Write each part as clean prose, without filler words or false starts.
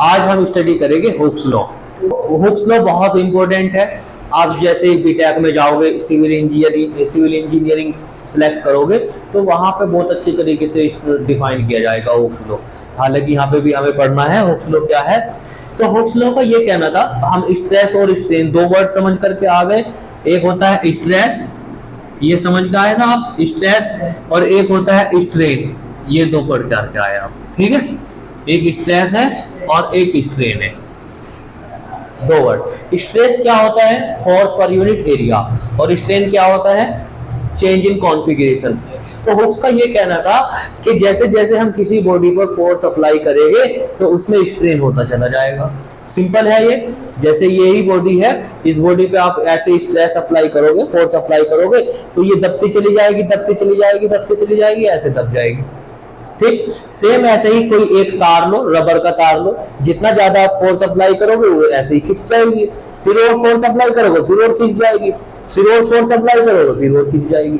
आज हम स्टडी करेंगे हुक्स लॉ। हुक्स लॉ बहुत इंपॉर्टेंट है। आप जैसे ही बीटेक में जाओगे, सिविल इंजीनियरिंग सिलेक्ट करोगे तो वहां पे बहुत अच्छे तरीके से डिफाइन किया जाएगा हुक्स लॉ। हालांकि यहाँ पे भी हमें पढ़ना है हुक्स लॉ क्या है। तो हुक्स लॉ का ये कहना था, हम स्ट्रेस और स्ट्रेन दो वर्ड समझ करके आ गए। एक होता है स्ट्रेस, ये समझ गए है ना आप, स्ट्रेस, और एक होता है स्ट्रेन, ये दो पढ़ के आके आए आप, ठीक है। एक स्ट्रेस है और एक स्ट्रेन है, दो वर्ड। स्ट्रेस क्या होता है, फोर्स पर यूनिट एरिया, और स्ट्रेन क्या होता है, चेंज इन कॉन्फ़िगरेशन। तो हुक्स का ये कहना था कि जैसे जैसे हम किसी बॉडी पर फोर्स अप्लाई करेंगे तो उसमें स्ट्रेन होता चला जाएगा। सिंपल है ये। जैसे यही बॉडी है, इस बॉडी पे आप ऐसे स्ट्रेस अप्लाई करोगे, फोर्स अप्लाई करोगे तो ये दबती चली जाएगी, दबती चली जाएगी, दबती चली जाएगी, ऐसे दब जाएगी, ठीक। सेम ऐसे ही कोई एक तार लो, रबर का तार लो, जितना ज्यादा आप फोर्स अप्लाई करोगे वो ऐसे ही खिंच जाएगी, फिर और फोर्स अप्लाई करोगे फिर और खिंच जाएगी, फिर और फोर्स अप्लाई करोगे फिर और खिंच जाएगी।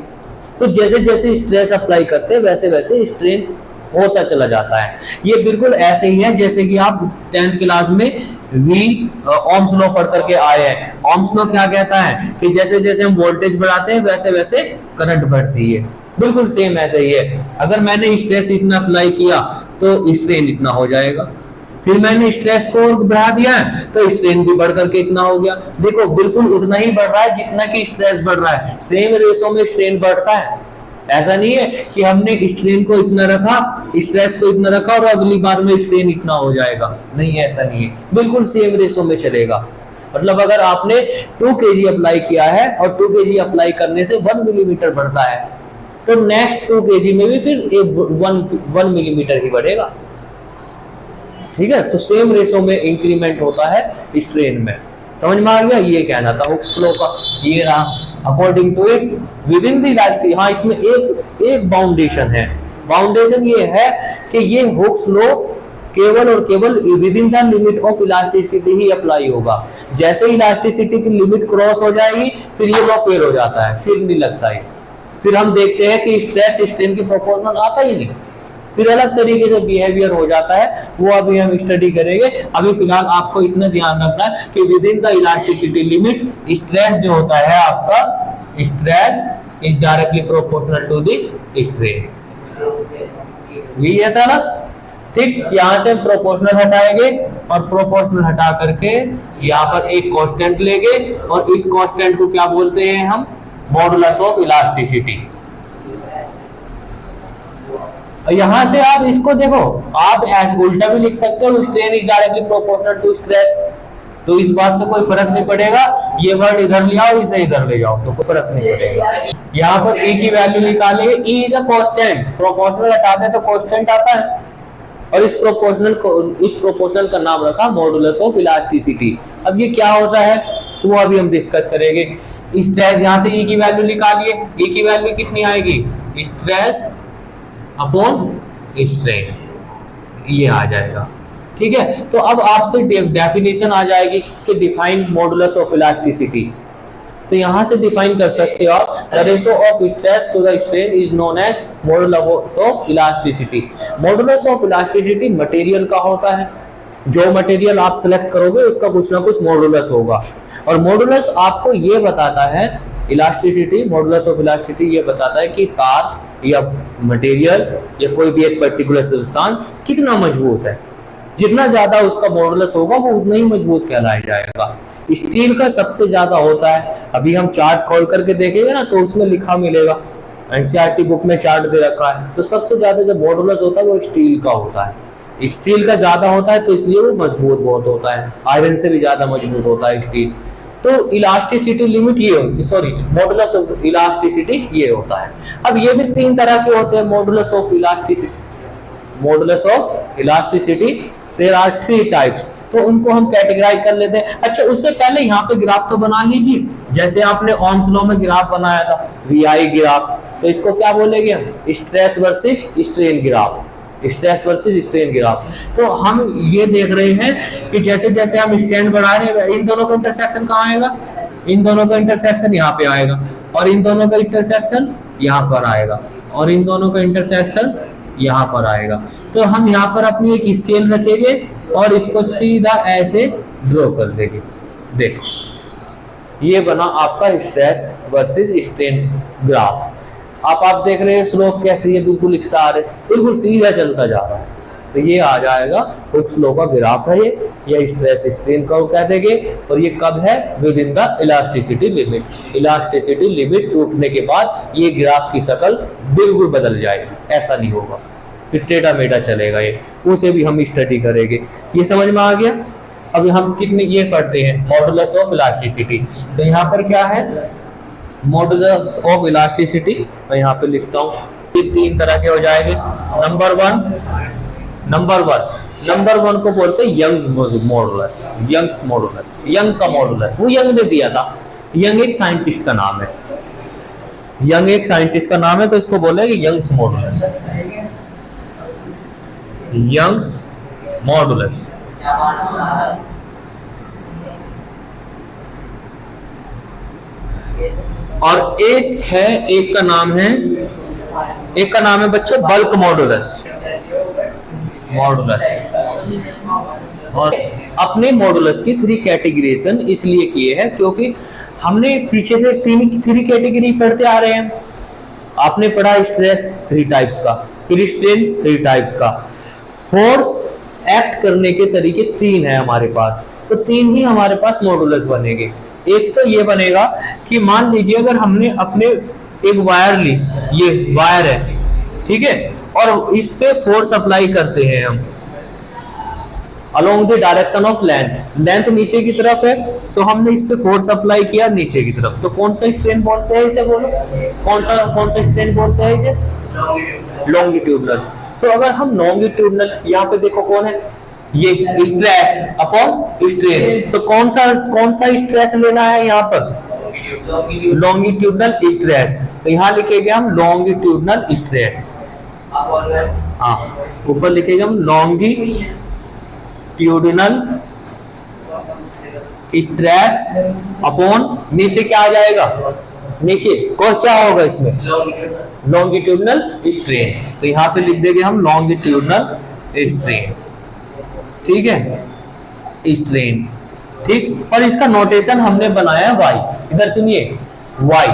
तो जैसे जैसे स्ट्रेस अप्लाई करते हैं वैसे वैसे स्ट्रेन होता चला जाता है। ये बिल्कुल ऐसे ही है जैसे कि आप 10th क्लास में ओम्स लॉ पढ़ करके आए हैं। ओम्स लॉ क्या कहता है कि जैसे जैसे हम वोल्टेज बढ़ाते हैं वैसे वैसे करंट बढ़ती है। बिल्कुल सेम ऐसे ही है। अगर मैंने स्ट्रेस इतना अप्लाई किया तो स्ट्रेन इतना हो जाएगा, फिर मैंने स्ट्रेस को और बढ़ा दिया तो स्ट्रेन भी बढ़ करके इतना हो गया। देखो बिल्कुल उतना ही बढ़ रहा है जितना कि स्ट्रेस बढ़ रहा है। सेम रेशो में स्ट्रेन बढ़ता है। ऐसा नहीं है कि हमने स्ट्रेन को इतना रखा, स्ट्रेस को इतना रखा और अगली बार में स्ट्रेन इतना हो जाएगा, नहीं ऐसा नहीं है, बिल्कुल सेम रेशो में चलेगा। मतलब अगर आपने 2 kg अप्लाई किया है और 2 kg अप्लाई करने से 1 मिलीमीटर बढ़ता है तो नेक्स्ट 2 kg में भी फिर 1 मिलीमीटर ही बढ़ेगा, ठीक है। तो सेम रेशो में इंक्रीमेंट होता है स्ट्रेन में। समझ में आ गया, ये कहना था हुक्स लॉ का। ये रहा, according to it within the elasticity. हाँ, इसमें एक बाउंडेशन है। बाउंडेशन ये है कि ये हुक्स लॉ केवल और केवल with in the limit of elasticity he apply होगा। जैसे ही इलास्टिसिटी की लिमिट क्रॉस हो जाएगी फिर ये लॉ फेल हो जाता है, फिर नहीं लगता है। फिर हम देखते हैं कि स्ट्रेस स्ट्रेन के प्रोपोर्शनल आता ही नहीं, फिर अलग तरीके से बिहेवियर हो जाता है। वो अभी हम स्टडी करेंगे। अभी फिलहाल आपको इतना ध्यान रखना है कि within the elasticity limit stress जो होता है आपका, stress is directly proportional to the strain. यही है था ना, ठीक। यहाँ से प्रोपोर्शनल हटाएंगे और प्रोपोर्शनल हटा करके यहाँ पर एक कांस्टेंट लेंगे और इस कांस्टेंट को क्या बोलते हैं हम, मॉडुलस ऑफ इलास्टिसिटी। यहां से आप इसको देखो, आप उल्टा भी लिख सकते हो, strain is directly proportional to stress. तो इस बात से कोई फर्क नहीं पड़ेगा, ये वर्ड इधर ले आओ, इसे इधर ले जाओ, तो कोई फर्क नहीं पड़ेगा। यहाँ पर ए की वैल्यू निकालेंगे, E is a constant, proportional हटाते हैं तो कांस्टेंट आता है, और इस प्रोपोर्शनल का नाम रखा मॉडुलस ऑफ इलास्टिसिटी। अब ये क्या होता है तो वो अभी हम डिस्कस करेंगे। स्ट्रेस, यहाँ से ई की वैल्यू निकालिए, ई की वैल्यू कितनी आएगी, स्ट्रेस अपॉन स्ट्रेन, ये आ जाएगा, ठीक है। तो अब आपसे डेफिनेशन आ जाएगी कि डिफाइन मॉडुलस ऑफ इलास्टिसिटी। तो यहां से डिफाइन कर सकते हो आप, the ratio of stress to the strain is known as modulus of elasticity. Modulus of elasticity material का होता है। जो मटेरियल आप सिलेक्ट करोगे उसका कुछ ना कुछ मॉडुलस होगा, और मॉडुलस आपको ये बताता है, इलास्टिसिटी, मॉडुलस ऑफ इलास्टिसिटी ये बताता है कि तार या मटेरियल या कोई भी एक पर्टिकुलर सब्सटेंस कितना मजबूत है। जितना ज्यादा उसका मॉडुलस होगा वो उतना ही मजबूत कहलाया जाएगा। स्टील का सबसे ज्यादा होता है। अभी हम चार्ट खोल करके देखेंगे ना तो उसमें लिखा मिलेगा, एनसीईआरटी बुक में चार्ट दे रखा है। तो सबसे ज्यादा जो मॉडुलस होता है वो स्टील का होता है। स्टील का ज्यादा होता है तो इसलिए वो मजबूत बहुत होता है, आयरन से भी ज्यादा मजबूत होता है स्टील। तो इलास्टिसिटी लिमिट ये होती, सॉरी मॉडुलस ऑफ इलास्टिसिटी ये होता है। अब ये भी 3 तरह के होते हैं modulus of elasticity. Modulus of elasticity there are 3 types, तो उनको हम कैटेगराइज कर लेते हैं। अच्छा, उससे पहले यहाँ पे ग्राफ तो बना लीजिए। जैसे आपने ओम्स लॉ में ग्राफ बनाया था, वीआई ग्राफ, तो इसको क्या बोलेंगे हम, stress versus strain graph. Stress versus strain graph. तो हम ये देख रहे हैं कि जैसे जैसे हम स्ट्रेन बढ़ा रहे हैं, इन दोनों का इंटरसेक्शन कहाँ आएगा, इन दोनों का इंटरसेक्शन यहाँ पे आएगा, और इन दोनों का इंटरसेक्शन यहाँ पर आएगा, और इन दोनों का इंटरसेक्शन यहाँ पर आएगा। तो हम यहाँ पर अपनी एक स्केल रखेंगे और इसको सीधा ऐसे ड्रॉ कर देंगे। देखो ये बना आपका स्ट्रेस वर्सेस स्ट्रेन ग्राफ। आप देख रहे हैं स्लोप कैसे, ये बिल्कुल एक सार है, बिल्कुल सीधा चलता जा रहा है। तो ये आ जाएगा हुक्स लॉ का ग्राफ है ये स्ट्रेस स्ट्रेन कर्व कह देंगे। और ये कब है? With in the elasticity limit. Elasticity limit टूटने के बाद ये ग्राफ की शक्ल बिल्कुल बदल जाएगी, ऐसा नहीं होगा, फिर टेढ़ा मेढ़ा चलेगा ये, उसे भी हम स्टडी करेंगे। ये समझ में आ गया? अब हम कितने ये पढ़ते हैं मॉडुलस ऑफ इलास्टिसिटी। तो यहाँ पर क्या है मॉडुलस ऑफ इलास्टिसिटी, मैं यहाँ पे लिखता हूँ। ये तीन तरह के हो जाएंगे। नंबर वन को बोलते हैं Young modulus, Young's modulus, Young का मॉडुलस, वो यंग ने दिया था। यंग एक साइंटिस्ट का नाम है, यंग एक साइंटिस्ट का नाम है, तो इसको बोलेंगे यंग्स मॉडुलस, यंग्स मॉडुलस। और एक का नाम है बच्चों बल्क मॉडुलस। और अपने मॉडुलस की 3 कैटेगरीजन इसलिए किए हैं क्योंकि हमने पीछे से 3 कैटेगरी पढ़ते आ रहे हैं। आपने पढ़ा स्ट्रेस 3 टाइप्स का, फिर स्ट्रेन 3 टाइप्स का, फोर्स एक्ट करने के तरीके 3 है हमारे पास। तो 3 ही हमारे पास मॉडुलस बनेंगे। एक तो ये बनेगा कि मान लीजिए अगर हमने अपने एक वायर ली, ये वायर है, ठीक है, और इस पे फोर्स अप्लाई करते हैं हम along the direction of length नीचे की तरफ है, तो हमने इस पे फोर्स अप्लाई किया नीचे की तरफ, तो कौन सा स्ट्रेन बोलते हैं इसे? बोलो कौन सा स्ट्रेन बोलते हैं इसे? लॉन्गिट्यूडनल। तो अगर हम लॉन्गिट्यूडनल, यहाँ पे देखो कौन है, ये स्ट्रेस अपॉन स्ट्रेन, तो कौन सा स्ट्रेस लेना है यहाँ पर? Longitudinal stress. तो यहाँ लिखेंगे हम लॉन्गिट्यूडनल स्ट्रेस, हाँ ऊपर लिखेंगे हम लॉन्गिट्यूडनल स्ट्रेस अपॉन, नीचे क्या आ जाएगा? नीचे कौन क्या होगा इसमें? Longitudinal strain. तो यहाँ पे लिख देंगे हम लॉन्गिट्यूडनल स्ट्रेन, ठीक है, स्ट्रेन, ठीक। पर इसका नोटेशन हमने बनाया वाई, इधर सुनिए वाई,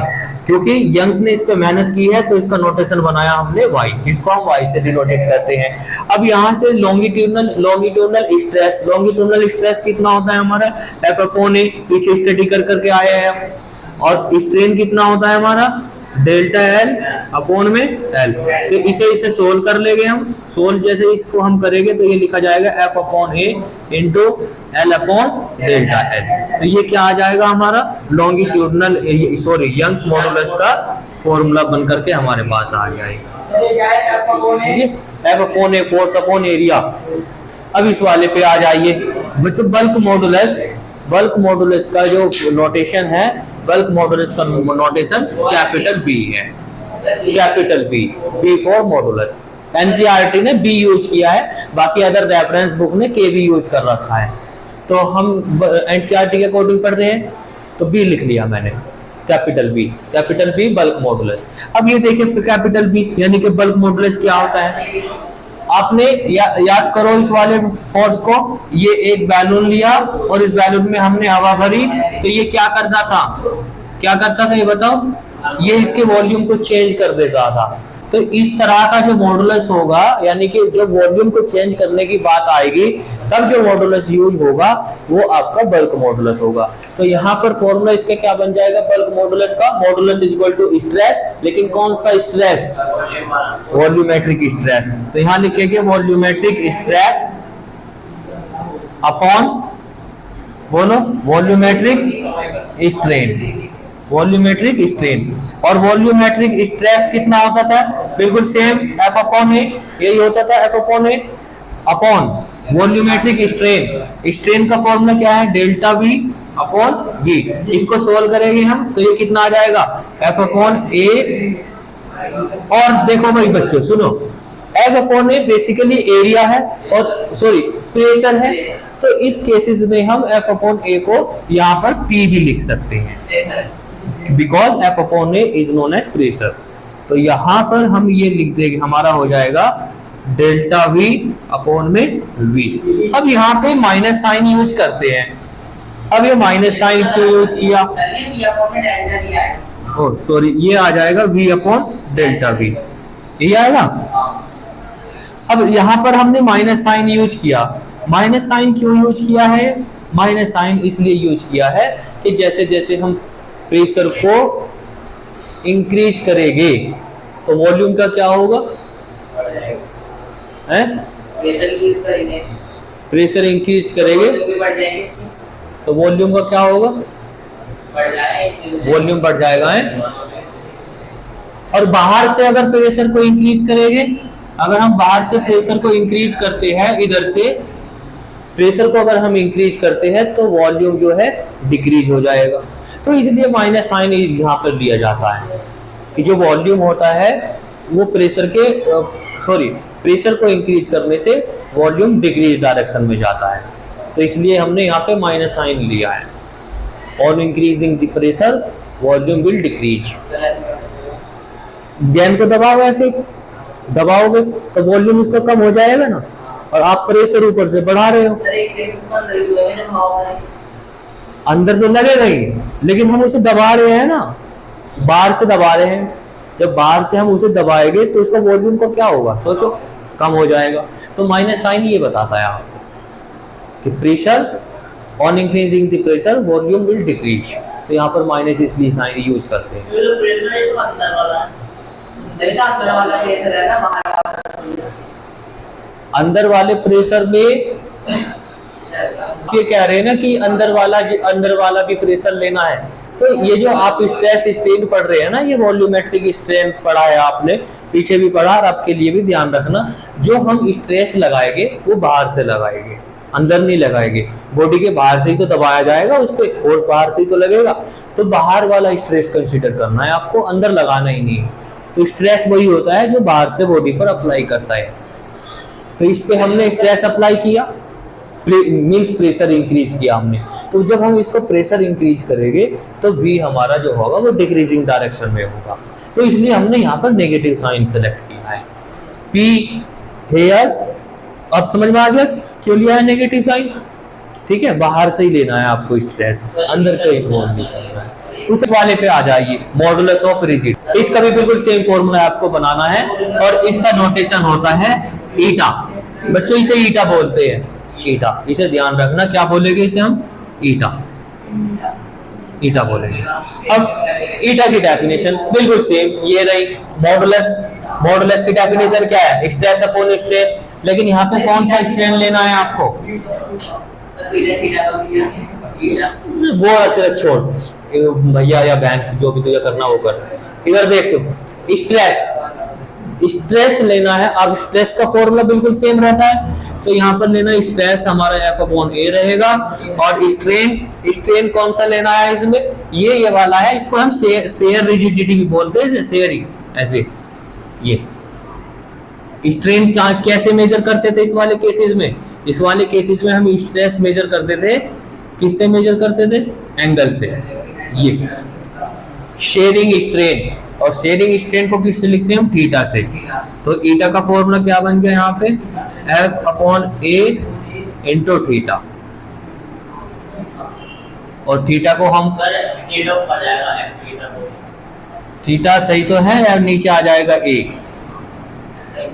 क्योंकि यंग्स ने इस पे मेहनत की है तो इसका नोटेशन बनाया हमने वाई, इसको हम वाई से डिनोटेट करते हैं। अब यहाँ से लॉन्गिट्यूडनल स्ट्रेस कितना होता है हमारा? एफ अपॉन ए, पीछे स्टडी करके आए हैं। और स्ट्रेन कितना होता है हमारा? डेल्टा एल अपॉन में एल। तो इसे सोल्व कर लेंगे हम। सोल्व जैसे इसको हम करेंगे तो ये लिखा जाएगा F upon A into L upon delta L. तो ये क्या आ जाएगा हमारा? लॉन्गिट्यूडनल यंग्स मॉडुलस का फॉर्मूला बन करके हमारे पास आ जाएगा। F upon A force upon area. अब इस वाले पे आ जाइए बच्चों, बल्क मॉडुलस का जो नोटेशन है, बल्क मॉडुलस का नोटेशन कैपिटल बी है, capital B for modulus. NCERT ने बी यूज किया है, बाकी अदर रेफरेंस बुक ने के भी यूज कर रखा है। तो हम एनसीईआरटी के अकॉर्डिंग पढ़ रहे हैं तो बी लिख लिया मैंने, कैपिटल बी बल्क मॉडुलस। अब ये देखिए कैपिटल बी यानी कि बल्क मॉडुलस क्या होता है? आपने याद करो इस वाले फोर्स को, ये एक बैलून लिया और इस बैलून में हमने हवा भरी, तो ये क्या करता था ये बताओ? ये इसके वॉल्यूम को चेंज कर देता था। तो इस तरह का जो मॉडुलस होगा, यानी कि जो वॉल्यूम को चेंज करने की बात आएगी तब जो मॉडुलस यूज होगा वो आपका बल्क मॉडुलस होगा। तो यहाँ पर फॉर्मूला इसका क्या बन जाएगा बल्क मॉडुलस का? Modulus is equal to stress, लेकिन कौन सा स्ट्रेस? Volumetric stress. तो यहाँ लिखेंगे वॉल्यूमेट्रिक स्ट्रेस अपॉन, बोलो वॉल्यूमेट्रिक स्ट्रेन। और वॉल्यूमेट्रिक स्ट्रेस कितना होता था? बिल्कुल सेम एफ अपॉन ए, यही होता था F upon A upon volumetric strain का फॉर्मूला क्या है? Delta V upon B. इसको सोल्व करेंगे हम तो ये कितना आ जाएगा? F upon A. और देखो भाई बच्चों सुनो, F upon A basically area है और सॉरी प्रेशर है, तो इस केसेस में हम एफ अपॉन ए को यहाँ पर पी भी लिख सकते हैं, because F upon A is known as pressure. तो यहाँ पर हम ये लिख देंगे, हमारा हो जाएगा डेल्टा वी अपॉन में वी। अब यहाँ पे माइनस साइन यूज करते हैं। अब ये माइनस साइन क्यों यूज किया? ओ सॉरी, ये आ जाएगा v अपॉन डेल्टा वी, ये आएगा। अब यहाँ पर हमने माइनस साइन यूज किया। माइनस साइन क्यों यूज किया है? माइनस साइन इसलिए यूज किया है कि जैसे जैसे हम प्रेशर को इंक्रीज करेंगे तो वॉल्यूम का क्या होगा? प्रेशर इंक्रीज करेंगे तो वॉल्यूम का क्या होगा? वॉल्यूम बढ़ जाएगा है। और बाहर से अगर प्रेशर को इंक्रीज करेंगे, अगर हम बाहर से प्रेशर को इंक्रीज करते हैं, इधर से प्रेशर को अगर हम इंक्रीज करते हैं तो वॉल्यूम जो है डिक्रीज हो जाएगा। तो इसलिए माइनस साइन यहाँ पर दिया जाता है कि जो वॉल्यूम होता है वो प्रेशर को इंक्रीज करने से वॉल्यूम डिक्रीज डायरेक्शन में जाता है। तो इसलिए हमने यहाँ पे माइनस साइन लिया है। On increasing the pressure volume will decrease. गेंद को दबाओ, ऐसे दबाओगे तो वॉल्यूम उसका कम हो जाएगा ना, और आप प्रेशर ऊपर से बढ़ा रहे हो, अंदर तो लगेगा ही, लेकिन हम उसे दबा रहे हैं ना, बाहर से दबा रहे हैं। जब बाहर से हम उसे दबाएंगे तो उसका वॉल्यूम को क्या होगा? सोचो, कम हो जाएगा। तो माइनस साइन ये बताता है आपको कि pressure on increasing the pressure volume will decrease. तो यहाँ पर माइनस इसलिए साइन यूज करते हैं। अंदर वाले प्रेशर में ये कह रहे हैं ना कि अंदर वाला भी प्रेशर लेना है। तो ये जो आप स्ट्रेस स्ट्रेन पढ़ रहे हैं ना, ये वॉल्यूमेट्रिक स्ट्रेन पढ़ा है आपने, पीछे भी पढ़ा, और आपके लिए भी ध्यान रखना, जो हम स्ट्रेस लगाएंगे वो बाहर से लगाएंगे, अंदर नहीं लगाएंगे। बॉडी के बाहर से ही तो दबाया जाएगा, उस पर फोर्स बाहर से ही तो लगेगा। तो बाहर वाला स्ट्रेस कंसीडर करना है आपको, अंदर लगाना ही नहीं। तो स्ट्रेस वही होता है जो बाहर से बॉडी पर अप्लाई करता है। तो इस पे हमने स्ट्रेस अप्लाई किया, मीन्स प्रेशर इंक्रीज किया हमने। तो जब हम इसको प्रेशर इंक्रीज करेंगे तो V हमारा जो होगा वो डिक्रीजिंग डायरेक्शन में होगा। तो इसलिए हमने यहाँ पर नेगेटिव साइन सेलेक्ट किया है। P हेयर, अब समझ में आ गया क्यों लिया है नेगेटिव साइन? ठीक है, बाहर से ही लेना है आपको स्ट्रेस, अंदर का इन्वॉल्व नहीं करना है। उस वाले पे आ जाइए, मॉडुलस ऑफ रिजिड। इसका भी बिल्कुल सेम फॉर्मूला आपको बनाना है, और इसका नोटेशन होता है ईटा। बच्चों इसे ईटा बोलते हैं, ईटा, इसे ध्यान रखना। क्या बोलेंगे इसे हम? ईटा, ईटा बोलेंगे। अब ईटा की डेफिनेशन बिल्कुल सेम ये रही। मॉडुलस की डेफिनेशन क्या है? Stress upon strain. लेकिन यहाँ पे कौन सा स्ट्रेन लेना है आपको? वो रख छोड़ भैया या बहन, जो भी तुझे करना वो कर। इधर देख, तुम स्ट्रेस लेना है। अब स्ट्रेस का फॉर्मूला बिल्कुल सेम रहता है, तो यहाँ पर लेना स्ट्रेस हमारा F अपॉन A रहेगा। और स्ट्रेन कौन सा लेना है इसमें? ये वाला है, इसको हम शेयर रिजिडिटी भी बोलते हैं, शेयरिंग। ऐसे ये स्ट्रेन कैसे मेजर करते थे इस वाले केसेस में? इस वाले केसेस में हम स्ट्रेस मेजर करते थे, किससे मेजर करते थे? एंगल से। ये शेयरिंग स्ट्रेन, और शेयरिंग स्ट्रेन को किससे लिखते हैं हम? थीटा से। तो ईटा का फॉर्मूला क्या बन गया यहाँ पे? F upon A into theta. और थीटा को हम थीटा सही तो है यार, नीचे आ जाएगा A।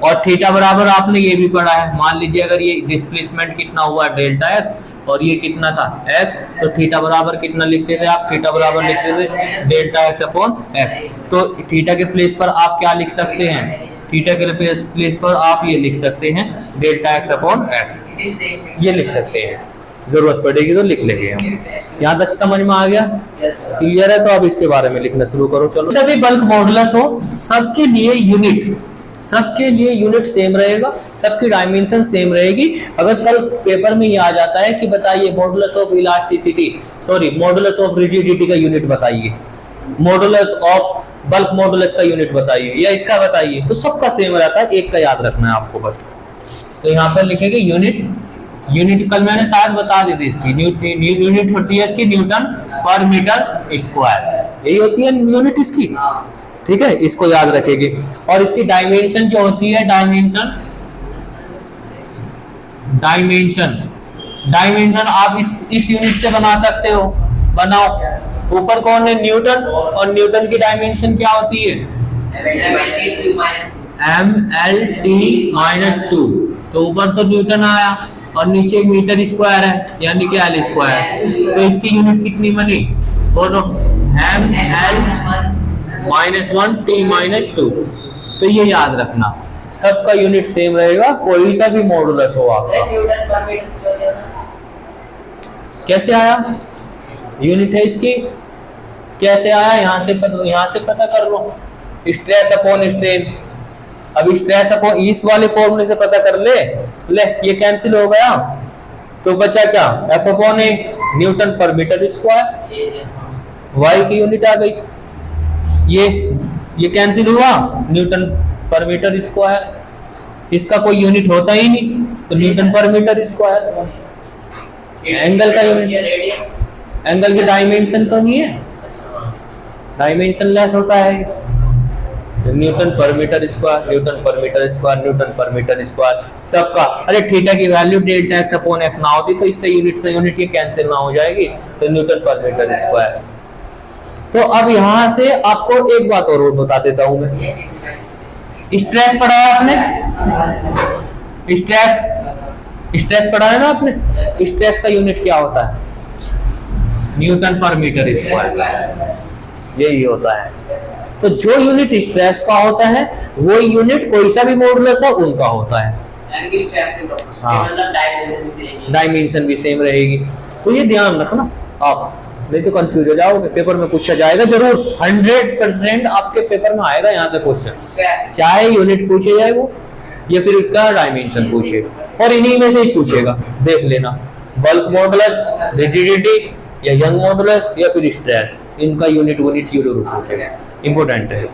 और थीटा बराबर आपने ये भी पढ़ा है, मान लीजिए अगर ये डिस्प्लेसमेंट कितना हुआ डेल्टा एक्स और ये कितना था एक्स, तो थीटा बराबर कितना लिखते थे आप? थीटा बराबर लिखते थे डेल्टा एक्स अपॉन एक्स। तो थीटा के प्लेस पर आप क्या लिख सकते हैं? थीटा के प्लेस पर आप ये लिख सकते हैं डेल्टा एक्स अपॉन एक्स, ये लिख सकते हैं। जरूरत पड़ेगी तो लिख लेंगे हम। यहाँ तक समझ में आ गया? क्लियर है? तो अब इसके बारे में लिखना शुरू करो। चलो, सभी बल्क मॉडुलस हो, सबके लिए यूनिट सेम रहेगा, सबकी डायमेंशन सेम रहेगी। अगर कल पेपर में ये आ जाता है कि बताइए modulus of elasticity, sorry modulus of rigidity का यूनिट बताइए, मॉडुलस ऑफ बल्क मॉडुलस का यूनिट बताइए, या इसका बताइए, तो सबका सेम रहता है, एक का याद रखना है आपको बस। तो यहाँ पर लिखेंगे यूनिट कल मैंने शायद बता दी थी इसकी, यूनिट होती है इसकी न्यूटन पर मीटर स्क्वायर, यही होती है यूनिट इसकी। ठीक है, इसको याद रखेंगे। और इसकी डायमेंशन जो होती है, डायमेंशन डायमेंशन, डायमेंशन आप इस यूनिट से बना सकते हो, बनाओ। ऊपर कौन है? न्यूटन, और न्यूटन की डायमेंशन क्या होती है? mLt-2। तो ऊपर तो न्यूटन आया और नीचे मीटर स्क्वायर है, यानी कि एल स्क्वायर। तो इसकी यूनिट कितनी बनी? बोलो, mL-1t-2। तो ये याद रखना, सबका यूनिट सेम रहेगा, कोई सा भी मॉडुलस हो आपका। कैसे आया? यूनिट है इसकी, कैसे आया? यहाँ से पता कर लो, स्ट्रेस अपॉन स्ट्रेन। अब स्ट्रेस अपॉन इस वाले फॉर्मूले से पता कर ले, ये कैंसिल हो गया, तो बचा क्या? F अपॉन ए, न्यूटन पर मीटर स्क्वायर, वाई की यूनिट आ गई। ये कैंसिल हुआ, न्यूटन पर मीटर स्क्वायर, इसका कोई यूनिट होता ही नहीं, तो न्यूटन पर मीटर स्क्वायर। एंगल का यूनिट, एंगल की डायमेंशन तो नहीं है, डायमेंशन लेस होता है, न्यूटन पर मीटर स्क्वायर, न्यूटन पर मीटर स्क्वायर, न्यूटन पर मीटर स्क्वायर सबका। अरे थीटा की value delta x upon x ना होती तो इससे यूनिट से यूनिट ये कैंसिल ना हो जाएगी, तो न्यूटन पर मीटर स्क्वायर। तो अब यहाँ से आपको एक बात और बता देता हूं मैं, स्ट्रेस पढ़ा है आपने? स्ट्रेस पढ़ा है ना आपने? स्ट्रेस का यूनिट क्या होता है? न्यूटन पर मीटर स्क्वायर, यही होता है। तो जो यूनिट स्ट्रेस का होता है वो यूनिट कोई सा भी मॉडुलस हो उनका होता है। हाँ, डायमेंशन भी सेम रहेगी। तो ये ध्यान रखना आप, नहीं तो कंफ्यूज हो जाओगे। पेपर में पूछा जाएगा जरूर, 100% आपके पेपर में आएगा यहाँ से क्वेश्चन, चाहे यूनिट पूछे जाए वो या फिर उसका डायमेंशन पूछे, और इन्हीं में से ही पूछेगा, देख लेना। बल्क मॉडुलस, रिजिडिटी या यंग मॉडुलस या फिर स्ट्रेस, इनका यूनिट जरूर पूछेगा, इंपॉर्टेंट है।